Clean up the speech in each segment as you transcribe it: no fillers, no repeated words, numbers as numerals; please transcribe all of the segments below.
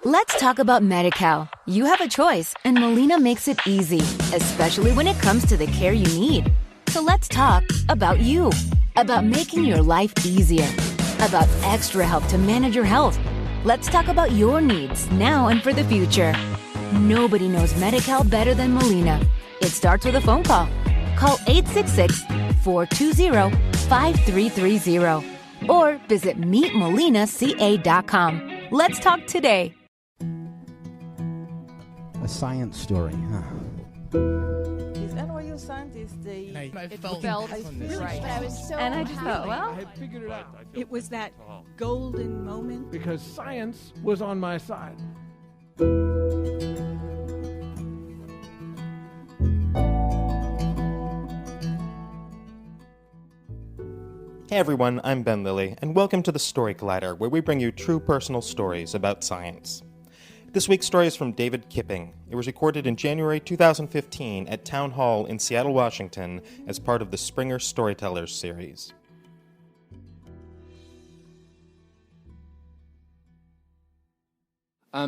Let's talk about Medi-Cal. You have a choice, and Molina makes it easy, especially when it comes to the care you need. So let's talk about you, about making your life easier, about extra help to manage your health. Let's talk about your needs now and for the future. Nobody knows Medi-Cal better than Molina. It starts with a phone call. Call 866-420-5330 or visit meetmolinaca.com. Let's talk today. A science story, huh? These NYU scientists, I felt right. But I was so And I just thought, well, I had figured it out. it was that golden moment. Because science was on my side. Hey everyone, I'm Ben Lilly, and welcome to the Story Collider, where we bring you true personal stories about science. This week's story is from David Kipping. It was recorded in January 2015 at Town Hall in Seattle, Washington, as part of the Springer Storytellers series.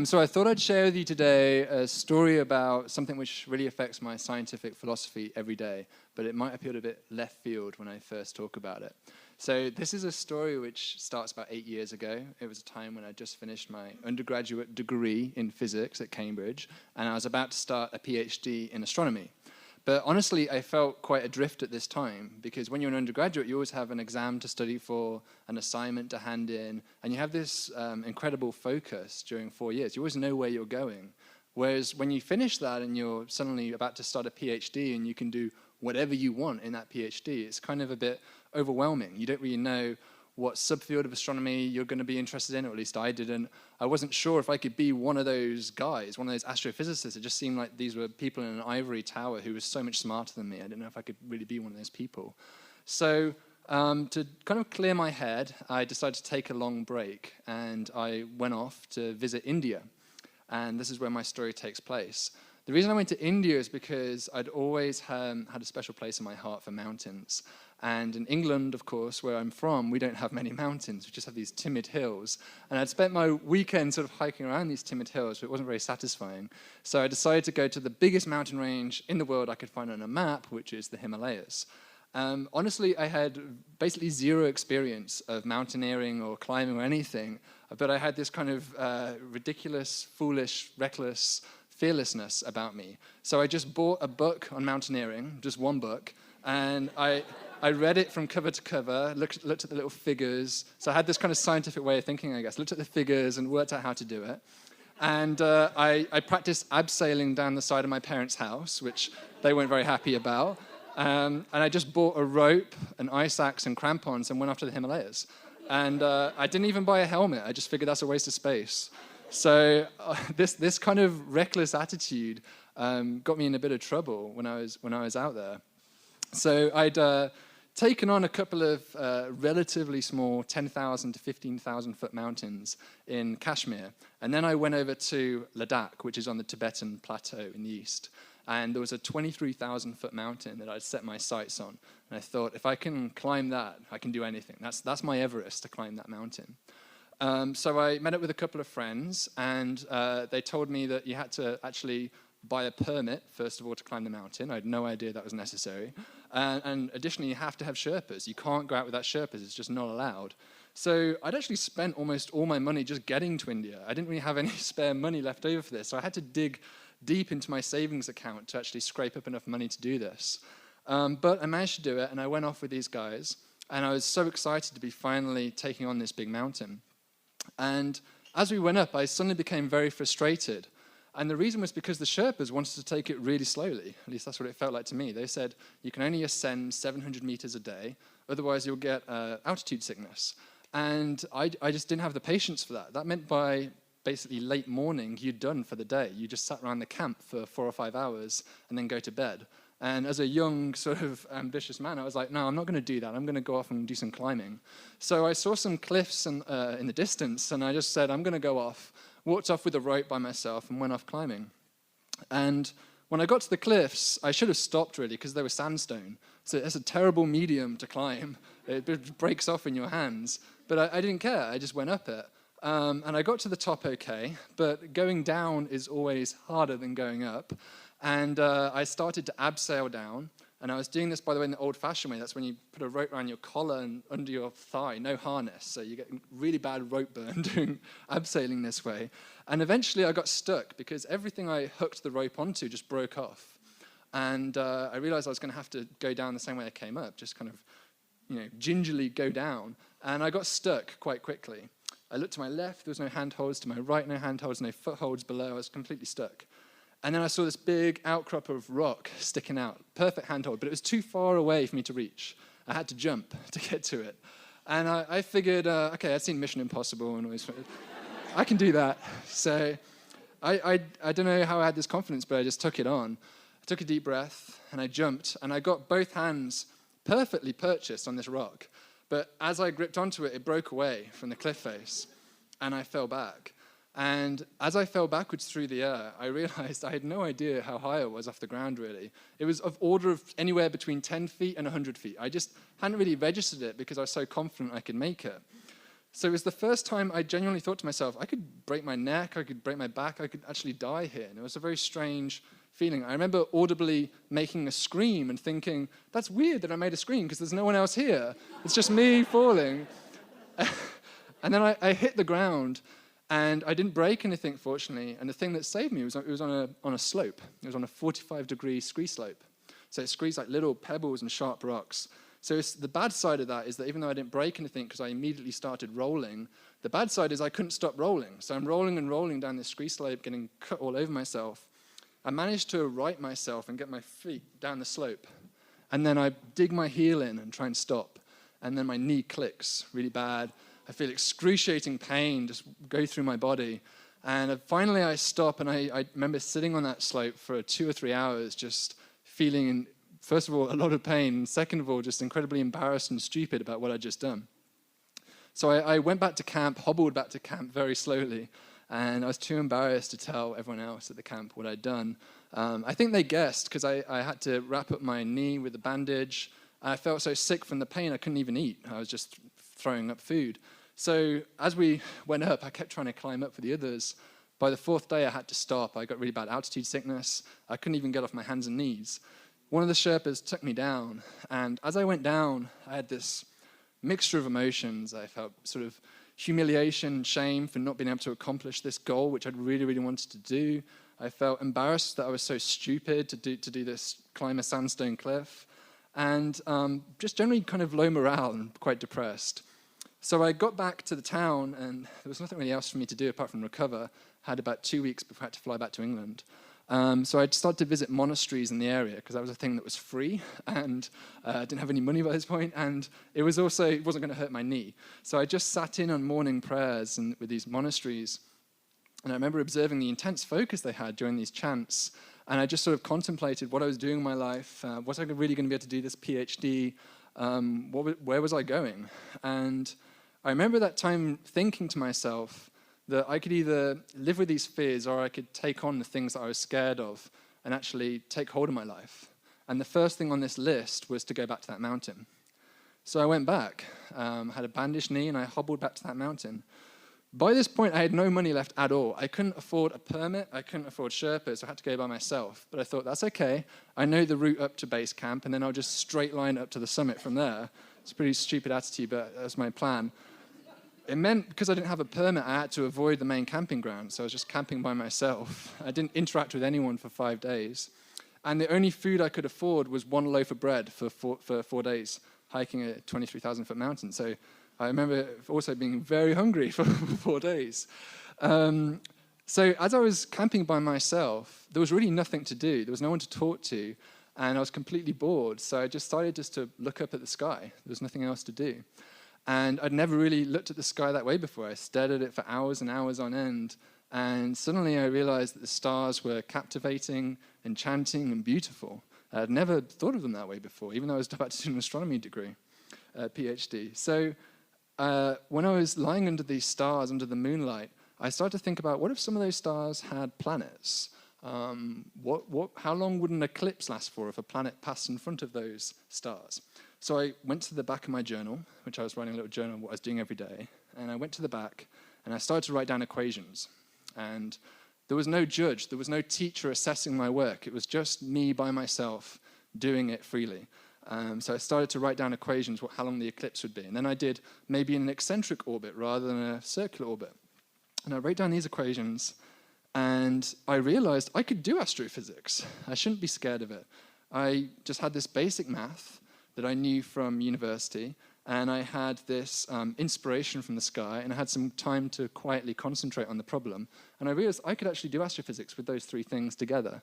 So I thought I'd share with you today a story about something which really affects my scientific philosophy every day, but it might appear a bit left field when I first talk about it. So this is a story which starts about 8 years ago. It was a time when I just finished my undergraduate degree in physics at Cambridge, and I was about to start a PhD in astronomy. But honestly, I felt quite adrift at this time, because when you're an undergraduate, you always have an exam to study for, an assignment to hand in, and you have this incredible focus during 4 years. You always know where you're going. Whereas when you finish that and you're suddenly about to start a PhD and you can do whatever you want in that PhD, it's kind of a bit overwhelming. You don't really know what subfield of astronomy you're going to be interested in, or at least I didn't. I wasn't sure if I could be one of those guys, one of those astrophysicists. It just seemed like these were people in an ivory tower who was so much smarter than me. I didn't know if I could really be one of those people. So to kind of clear my head, I decided to take a long break, and I went off to visit India. And this is where my story takes place. The reason I went to India is because I'd always had a special place in my heart for mountains. And in England, of course, where I'm from, we don't have many mountains. We just have these timid hills. And I'd spent my weekend sort of hiking around these timid hills, but it wasn't very satisfying. So I decided to go to the biggest mountain range in the world I could find on a map, which is the Himalayas. Honestly, I had basically zero experience of mountaineering or climbing or anything, but I had this kind of ridiculous, foolish, reckless fearlessness about me. So I just bought a book on mountaineering, just one book, and I read it from cover to cover, looked at the little figures. So I had this kind of scientific way of thinking, I guess. Looked at the figures and worked out how to do it. And I practiced abseiling down the side of my parents' house, which they weren't very happy about. And I just bought a rope, an ice axe, and crampons and went off to the Himalayas. And I didn't even buy a helmet. I just figured that's a waste of space. So this kind of reckless attitude got me in a bit of trouble when I was out there. So I'd taken on a couple of relatively small 10,000 to 15,000 foot mountains in Kashmir. And then I went over to Ladakh, which is on the Tibetan plateau in the east. And there was a 23,000 foot mountain that I'd set my sights on. And I thought, if I can climb that, I can do anything. That's my Everest, to climb that mountain. So I met up with a couple of friends, and they told me that you had to actually buy a permit, first of all, to climb the mountain. I had no idea that was necessary. And additionally, you have to have Sherpas. You can't go out without Sherpas. It's just not allowed. So I'd actually spent almost all my money just getting to India. I didn't really have any spare money left over for this. So I had to dig deep into my savings account to actually scrape up enough money to do this. But I managed to do it, and I went off with these guys. And I was so excited to be finally taking on this big mountain. And as we went up, I suddenly became very frustrated. And the reason was because the Sherpas wanted to take it really slowly. At least that's what it felt like to me. They said, you can only ascend 700 meters a day, otherwise you'll get altitude sickness. And I just didn't have the patience for that. That meant by basically late morning, you're done for the day. You just sat around the camp for 4 or 5 hours and then go to bed. And as a young, sort of ambitious man, I was like, no, I'm not going to do that. I'm going to go off and do some climbing. So I saw some cliffs in the distance, and I just said, I'm going to go off. Walked off with a rope by myself and went off climbing. And when I got to the cliffs, I should have stopped, really, because they were sandstone. So it's a terrible medium to climb. It breaks off in your hands. But I didn't care. I just went up it. And I got to the top okay, but going down is always harder than going up. And I started to abseil down. And I was doing this, by the way, in the old-fashioned way. That's when you put a rope around your collar and under your thigh, no harness. So you get really bad rope burn doing abseiling this way. And eventually I got stuck because everything I hooked the rope onto just broke off. And I realized I was going to have to go down the same way I came up, just kind of, gingerly go down. And I got stuck quite quickly. I looked to my left, there was no handholds. To my right, no handholds, no footholds below. I was completely stuck. And then I saw this big outcrop of rock sticking out, perfect handhold, but it was too far away for me to reach. I had to jump to get to it. And I figured, okay, I'd seen Mission Impossible and always, I can do that. So I don't know how I had this confidence, but I just took it on. I took a deep breath and I jumped, and I got both hands perfectly purchased on this rock. But as I gripped onto it, it broke away from the cliff face, and I fell back. And as I fell backwards through the air, I realized I had no idea how high I was off the ground, really. It was of order of anywhere between 10 feet and 100 feet. I just hadn't really registered it because I was so confident I could make it. So it was the first time I genuinely thought to myself, I could break my neck, I could break my back, I could actually die here. And it was a very strange feeling. I remember audibly making a scream and thinking, that's weird that I made a scream because there's no one else here. It's just me falling. And then I hit the ground. And I didn't break anything, fortunately. And the thing that saved me was it was on a slope. It was on a 45-degree scree slope. So it screes like little pebbles and sharp rocks. So the bad side of that is that even though I didn't break anything because I immediately started rolling, the bad side is I couldn't stop rolling. So I'm rolling and rolling down this scree slope, getting cut all over myself. I managed to right myself and get my feet down the slope. And then I dig my heel in and try and stop. And then my knee clicks really bad. I feel excruciating pain just go through my body. And finally I stop, and I remember sitting on that slope for 2 or 3 hours just feeling, first of all, a lot of pain, and second of all, just incredibly embarrassed and stupid about what I'd just done. So I went back to camp, hobbled back to camp very slowly, and I was too embarrassed to tell everyone else at the camp what I'd done. I think they guessed, because I had to wrap up my knee with a bandage. I felt so sick from the pain I couldn't even eat. I was just throwing up food. So as we went up, I kept trying to climb up for the others. By the 4th day, I had to stop. I got really bad altitude sickness. I couldn't even get off my hands and knees. One of the Sherpas took me down, and as I went down, I had this mixture of emotions. I felt sort of humiliation, shame for not being able to accomplish this goal, which I'd really, really wanted to do. I felt embarrassed that I was so stupid to do this, climb a sandstone cliff, and just generally kind of low morale and quite depressed. So I got back to the town, and there was nothing really else for me to do apart from recover. I had about 2 weeks before I had to fly back to England. So I started to visit monasteries in the area, because that was a thing that was free, and I didn't have any money by this point, and it wasn't going to hurt my knee. So I just sat in on morning prayers with these monasteries, and I remember observing the intense focus they had during these chants, and I just sort of contemplated what I was doing in my life. Was I really going to be able to do this PhD? Where was I going? And I remember that time thinking to myself that I could either live with these fears, or I could take on the things that I was scared of and actually take hold of my life. And the first thing on this list was to go back to that mountain. So I went back, had a bandaged knee, and I hobbled back to that mountain. By this point, I had no money left at all. I couldn't afford a permit. I couldn't afford Sherpas, so I had to go by myself. But I thought, that's okay. I know the route up to base camp, and then I'll just straight line up to the summit from there. It's a pretty stupid attitude, but that was my plan. It meant, because I didn't have a permit, I had to avoid the main camping ground, so I was just camping by myself. I didn't interact with anyone for 5 days. And the only food I could afford was 1 loaf of bread for 4 days, hiking a 23,000-foot mountain. So I remember also being very hungry for 4 days. So as I was camping by myself, there was really nothing to do. There was no one to talk to, and I was completely bored. So I just started to look up at the sky. There was nothing else to do. And I'd never really looked at the sky that way before. I stared at it for hours and hours on end, and suddenly I realized that the stars were captivating, enchanting, and beautiful. I'd never thought of them that way before, even though I was about to do an astronomy degree, PhD. So when I was lying under these stars, under the moonlight, I started to think about, what if some of those stars had planets? How long would an eclipse last for if a planet passed in front of those stars? So I went to the back of my journal, which I was writing a little journal of what I was doing every day, and I went to the back, And I started to write down equations. And there was no judge, there was no teacher assessing my work. It was just me by myself doing it freely. So I started to write down equations, how long the eclipse would be. And then I did maybe an eccentric orbit rather than a circular orbit. And I wrote down these equations, and I realized I could do astrophysics. I shouldn't be scared of it. I just had this basic math that I knew from university, and I had this inspiration from the sky, and I had some time to quietly concentrate on the problem. And I realized I could actually do astrophysics with those three things together.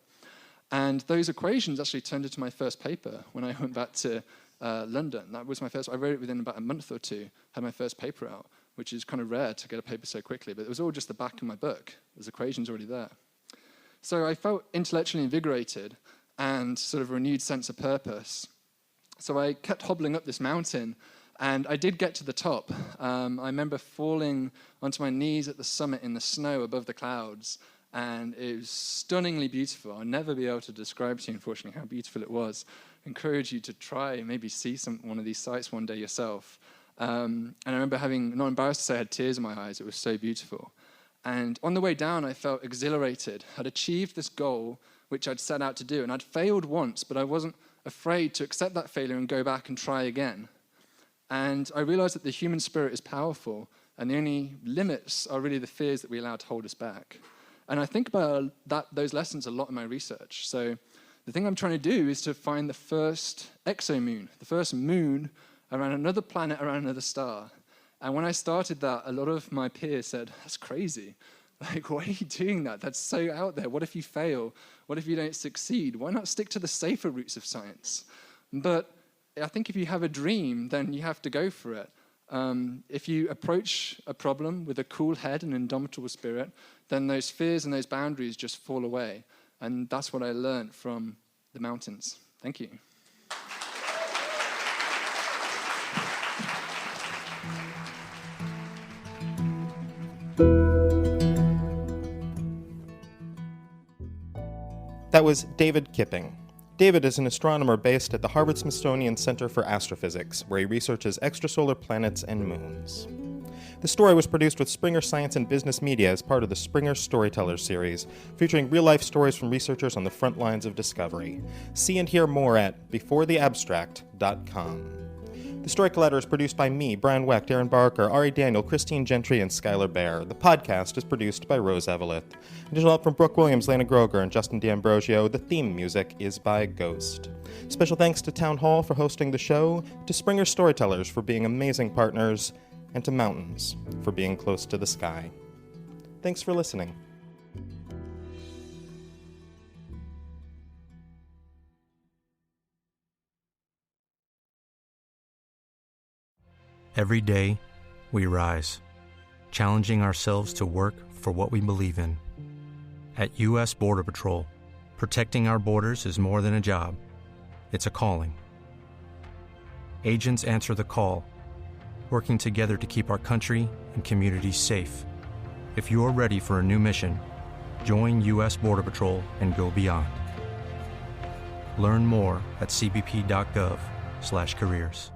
And those equations actually turned into my first paper when I went back to London. That was my first. I wrote it within about a month or two, had my first paper out, which is kind of rare to get a paper so quickly. But it was all just the back of my book. There's equations already there. So I felt intellectually invigorated and sort of a renewed sense of purpose. So I kept hobbling up this mountain, and I did get to the top. I remember falling onto my knees at the summit in the snow above the clouds, and it was stunningly beautiful. I'll never be able to describe to you, unfortunately, how beautiful it was. I encourage you to try and maybe see one of these sites one day yourself. And I remember not embarrassed to say I had tears in my eyes. It was so beautiful. And on the way down, I felt exhilarated. I'd achieved this goal, which I'd set out to do. And I'd failed once, but I wasn't afraid to accept that failure and go back and try again. And I realized that the human spirit is powerful, and the only limits are really the fears that we allow to hold us back. And I think about those lessons a lot in my research. So the thing I'm trying to do is to find the first exomoon, the first moon around another planet, around another star. And when I started that, a lot of my peers said, that's crazy. Like, why are you doing that? That's so out there. What if you fail? What if you don't succeed? Why not stick to the safer routes of science? But I think if you have a dream, then you have to go for it. If you approach a problem with a cool head and indomitable spirit, then those fears and those boundaries just fall away. And that's what I learned from the mountains. Thank you. That was David Kipping. David is an astronomer based at the Harvard-Smithsonian Center for Astrophysics, where he researches extrasolar planets and moons. The story was produced with Springer Science and Business Media as part of the Springer Storytellers series, featuring real-life stories from researchers on the front lines of discovery. See and hear more at beforetheabstract.com. The Story Collider is produced by me, Brian Wecht, Aaron Barker, Ari Daniel, Christine Gentry, and Skylar Bear. The podcast is produced by Rose Eveleth. Additional help from Brooke Williams, Lana Groger, and Justin D'Ambrosio. The theme music is by Ghost. Special thanks to Town Hall for hosting the show, to Springer Storytellers for being amazing partners, and to Mountains for being close to the sky. Thanks for listening. Every day, we rise, challenging ourselves to work for what we believe in. At U.S. Border Patrol, protecting our borders is more than a job. It's a calling. Agents answer the call, working together to keep our country and communities safe. If you're ready for a new mission, join U.S. Border Patrol and go beyond. Learn more at cbp.gov/careers.